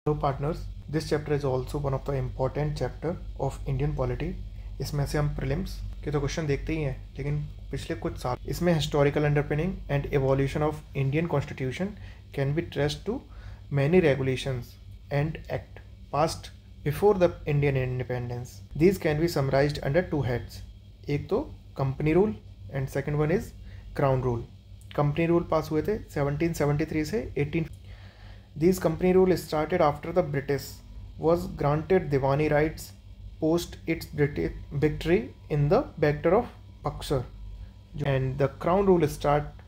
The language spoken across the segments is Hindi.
Hello partners, this chapter is also one of the important chapter of Indian polity। इसमें से हम प्रीलिम्स के तो क्वेश्चन देखते ही हैं, लेकिन पिछले कुछ साल इसमें historical underpinning and evolution of Indian constitution can be traced to many regulations and act passed before the Indian independence. These can be summarized under two heads. एक तो company rule and second one is crown rule. Company rule pass हुए थे 1773 से 18। These company rule started after the British was granted Diwani rights post its British victory in the Battle of Buxar, and the crown rule start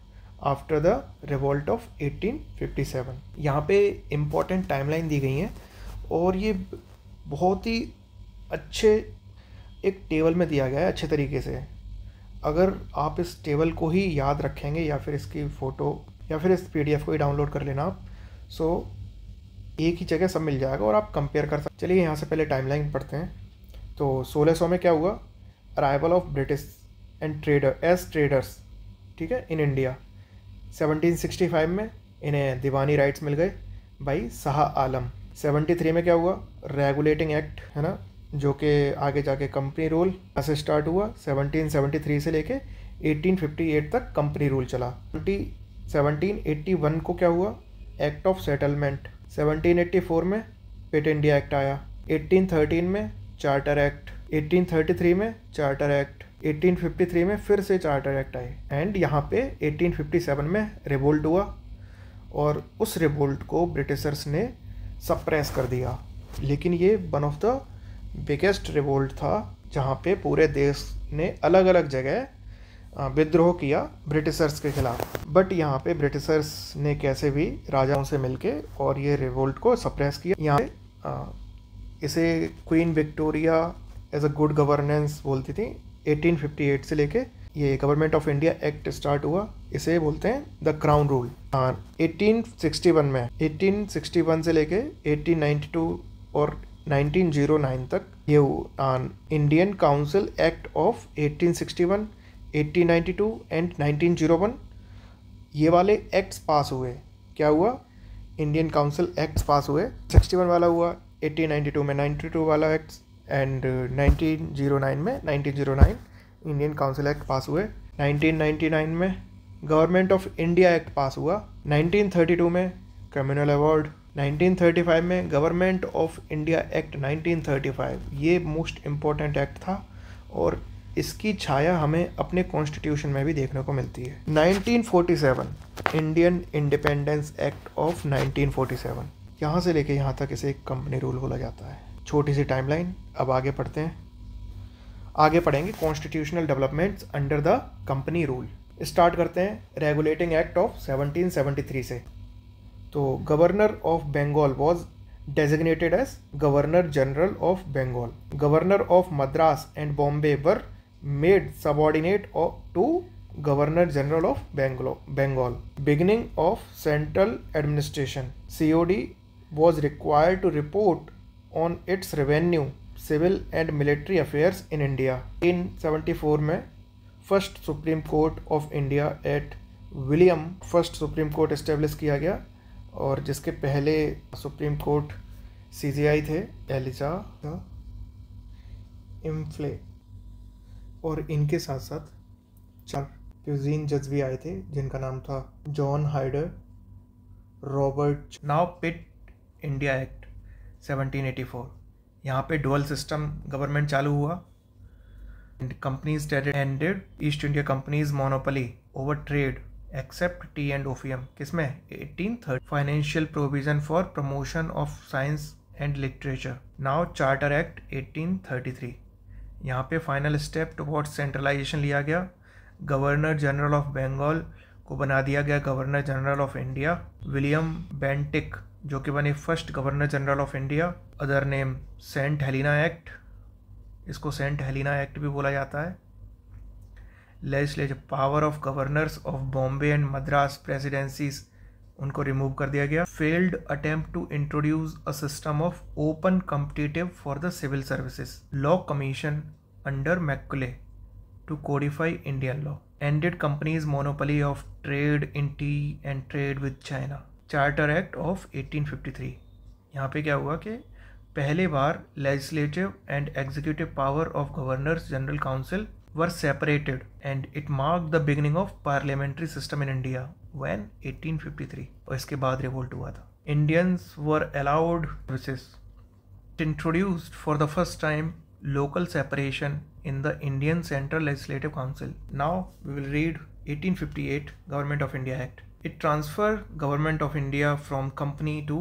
after the revolt of 1857। यहाँ पे important timeline दी गई है और ये बहुत ही अच्छे एक टेबल में दिया गया है अच्छे तरीके से। अगर आप इस टेबल को ही याद रखेंगे या फिर इसकी फ़ोटो या फिर इस PDF को ही डाउनलोड कर लेना आप, सो एक ही जगह सब मिल जाएगा और आप कंपेयर कर सकते। चलिए यहाँ से पहले टाइमलाइन पढ़ते हैं। तो 1600 में क्या हुआ? Arrival of British and traders, ठीक है, इन इंडिया। 1765 में इन्हें दीवानी राइट्स मिल गए भाई शाह आलम। 73 में क्या हुआ? रेगुलेटिंग एक्ट, है ना, जो कि आगे जाके कंपनी रूल से स्टार्ट हुआ। 1773 से लेके 1858 तक कंपनी रूल चला। 1781 को क्या हुआ? Act of settlement. 1784 में पिट इंडिया एक्ट आया। 1813 में चार्टर एक्ट। 1833 में चार्टर एक्ट। 1853 में फिर से चार्टर एक्ट आए एंड यहाँ पे 1857 में रिवोल्ट हुआ और उस रिवोल्ट को ब्रिटिशर्स ने सप्रेस कर दिया। लेकिन ये one of the biggest revolt था जहाँ पे पूरे देश ने अलग अलग जगह विद्रोह किया ब्रिटिशर्स के खिलाफ। बट यहाँ पे ब्रिटिशर्स ने कैसे भी राजाओं से मिलके और ये रिवोल्ट को सप्रेस किया। यहाँ पे इसे Queen Victoria as a good governance बोलती थी। 1858 से लेके ये government of India act start हुआ, इसे बोलते हैं द क्राउन रूल। 1861 में 1861 से लेके 1892 और 1909 तक ये Indian council act of 1861, 1892 and 1901 ये वाले एक्ट्स पास हुए। क्या हुआ? इंडियन काउंसिल एक्ट्स पास हुए। 61 वाला हुआ, 1892 में 92 वाला एक्ट्स एंड 1909 में 1909 इंडियन काउंसिल एक्ट पास हुए। 1999 में गवर्नमेंट ऑफ इंडिया एक्ट पास हुआ। 1932 में कम्युनल अवार्ड। 1935 में गवर्नमेंट ऑफ इंडिया एक्ट 1935, ये मोस्ट इम्पोर्टेंट एक्ट था और इसकी छाया हमें अपने कॉन्स्टिट्यूशन में भी देखने को मिलती है। 1947 इंडियन इंडिपेंडेंस एक्ट ऑफ 1947, यहाँ से लेके यहाँ तक इसे एक कंपनी रूल बोला जाता है। छोटी सी टाइमलाइन। अब आगे पढ़ते हैं। आगे पढ़ेंगे constitutional developments under the company rule. Start करते हैं रेगुलेटिंग एक्ट ऑफ 1773 से। तो governor of Bengal was designated as Governor General of Bengal. Governor of Madras and Bombay were made subordinate to Governor General of Bengal. Beginning of central administration, COD was required to report on its revenue, civil and military affairs in India. In 1974 में first supreme court of India at William first supreme court establish किया गया और जिसके पहले सुप्रीम कोर्ट CJI थे एलिजा इम्फ्ले, और इनके साथ साथ 4 क्यूजीन जज भी आए थे जिनका नाम था John Hyder, Robert. Now Pitt India act 1784, यहाँ पे डुअल सिस्टम गवर्नमेंट चालू हुआ। Companies ended East India companies monopoly over trade except tea and opium. किसमें? 1830। Financial provision for promotion of science and literature. Now charter act 1833, यहाँ पे फाइनल स्टेप टुवर्ड्स सेंट्रलाइजेशन लिया गया। गवर्नर जनरल ऑफ बंगाल को बना दिया गया governor general of India. William Bentinck जो कि बने first governor general of India. Other name Saint Helena act, इसको सेंट हेलिना एक्ट भी बोला जाता है। Legislative power of governors of Bombay and Madras presidencies, उनको रिमूव कर दिया गया। Failed attempt to introduce a system of open competitive for the civil services. Law commission under Macaulay to codify Indian law. Ended companies monopoly of trade in tea and trade with China. Charter act of 1853, यहाँ पे क्या हुआ कि पहले बार legislative and executive power of governors general council were separated and it marked the beginning of parliamentary system in India when 1853, और इसके बाद रिवोल्ट हुआ था. Indians were allowed services. Introduced for the first time local separation in the Indian Central Legislative Council. Now we will read 1858 Government of India Act. It transferred Government of India from company to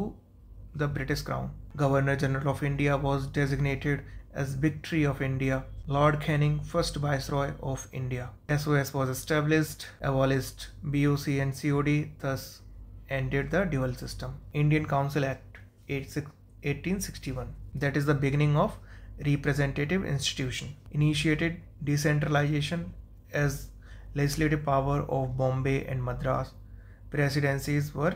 the British Crown. Governor General of India was designated as Big Tree of India. Lord Canning, first Viceroy of India. SOS was established, abolished BOC and COD, thus ended the dual system. Indian Council Act 1861, that is the beginning of representative institution, initiated decentralization as legislative power of Bombay and Madras. Presidencies were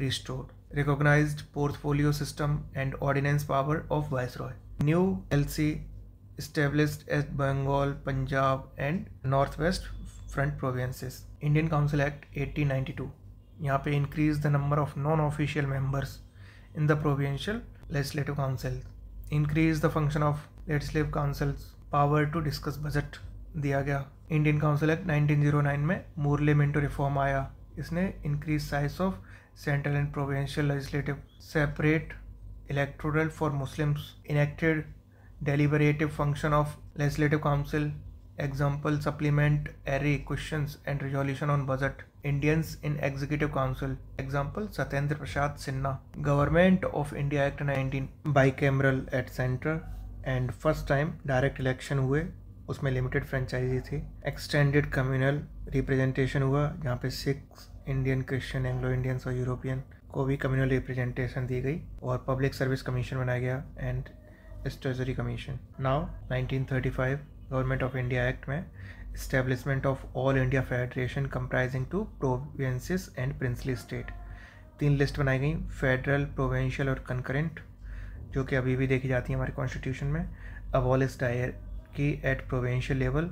restored, recognized portfolio system and ordinance power of Viceroy. New LC established as Bengal, Punjab and Northwest Front provinces. Indian Council Act 1892, यहाँ पे increase the number of non-official members in the provincial legislative council, increase the function of legislative councils, power to discuss budget दिया गया. इंडियन काउंसिल एक्ट 1909 में मुरली मिंटो रिफॉर्म आया. इसने increase size of central and provincial legislative, separate electoral for Muslims, enacted deliberative function of legislative council, example supplement array questions and resolution on budget. Indians in executive council, example Satyendra Prasad Sinha. Government of India Act 19, bicameral at center and first time direct election हुए, उसमें लिमिटेड फ्रेंचाइजी थी. एक्सटेंडेड कम्युनल रिप्रेजेंटेशन हुआ जहाँ पे six, Indian, Christian, Anglo Indians और यूरोपियन को भी कम्युनल रिप्रेजेंटेशन दी गई. और पब्लिक सर्विस कमीशन बनाया गया and treasury commission. Now 1935 government of India act में establishment of all India federation comprising two provinces and princely state. 3 list बनाई गई, फेडरल, प्रोविंशियल और कंकरेंट, जो कि अभी भी देखी जाती है हमारे कॉन्स्टिट्यूशन में. Abolish dyarchy at provincial level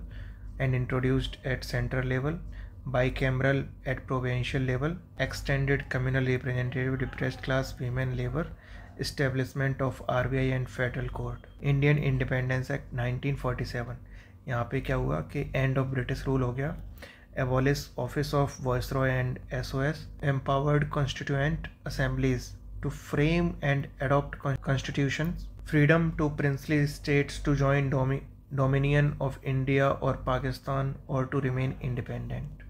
and introduced at central level. Bicameral at provincial level. Extended communal representative, depressed class, women, labour. Establishment of RBI and Federal Court. Indian Independence Act 1947, यहाँ पे क्या हुआ कि एंड ऑफ ब्रिटिश रूल हो गया. Abolish office of Viceroy and SOS. Empowered constituent assemblies to frame and adopt constitutions. Freedom to princely states to join dominion of India or Pakistan or to remain independent.